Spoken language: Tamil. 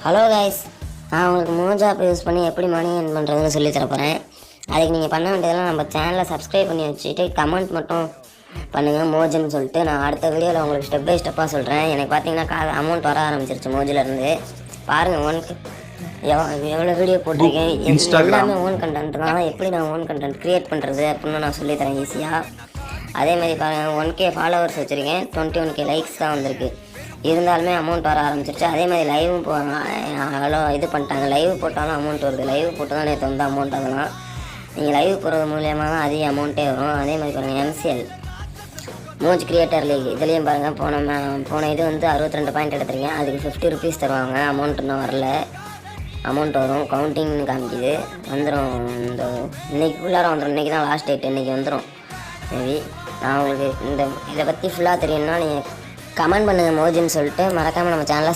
ஹலோ கைஸ், நான் உங்களுக்கு மோஜ் ஆப் யூஸ் பண்ணி எப்படி மணி ஏர்ன் பண்ணுறதுன்னு சொல்லி தரப்போகிறேன். அதுக்கு நீங்கள் பண்ண வேண்டியதெல்லாம் நம்ம சேனலை சப்ஸ்கிரைப் பண்ணி வச்சுட்டு கமெண்ட் மட்டும் பண்ணுங்கள் மோஜுன்னு சொல்லிட்டு. நான் அடுத்த வீடியோவில் உங்களுக்கு ஸ்டெப் பை ஸ்டெப்பாக சொல்கிறேன். எனக்கு பார்த்தீங்கன்னா அமௌண்ட் வர ஆரம்பிச்சிருச்சு மோஜிலேருந்து. பாருங்கள், எவ்வளோ வீடியோ போட்டிருக்கேன். எல்லாமே ஓன் கண்டென்ட் தான். எப்படி நான் ஓன் கண்டென்ட் க்ரியேட் பண்ணுறது அப்படின்னு நான் சொல்லித்தரேன் ஈஸியாக. அதேமாதிரி பாருங்கள், 1K ஃபாலோவர்ஸ் வச்சுருக்கேன், 21K லைக்ஸ் தான் வந்திருக்கு. இருந்தாலுமே அமௌண்ட் வர ஆரம்பிச்சிருச்சு. அதே மாதிரி லைவும் இது பண்ணிட்டாங்க. லைவ் போட்டாலும் அமௌண்ட் வருது. லைவ் போட்டு தான் நேற்று வந்து அமௌண்ட். அதெல்லாம் நீங்கள் லைவ் போடுறது மூலியமாக தான் அதிக அமௌண்ட்டே வரும். அதே மாதிரி பாருங்கள், MCL மோஜ் கிரியேட்டர் லீக் இதுலேயும் பாருங்கள், போன இது வந்து 62 பாயிண்ட் எடுத்துருக்கேன். அதுக்கு 50 ருபீஸ் தருவாங்க. அமௌண்ட் இன்னும் வரல. அமௌண்ட் வரும், கவுண்டிங்னு காமிக்குது, வந்துடும். இன்றைக்கி ஃபுல்லாக வந்துடும். இன்றைக்கி தான் லாஸ்ட் டேட், இன்றைக்கி வந்துடும் மேபி. நான் உங்களுக்கு இதை பற்றி ஃபுல்லாக தெரியும்னா நீங்கள் கமெண்ட் பண்ணுங்கள் மோஜுன்னு சொல்லிட்டு. மறக்காமல் நம்ம சேனலை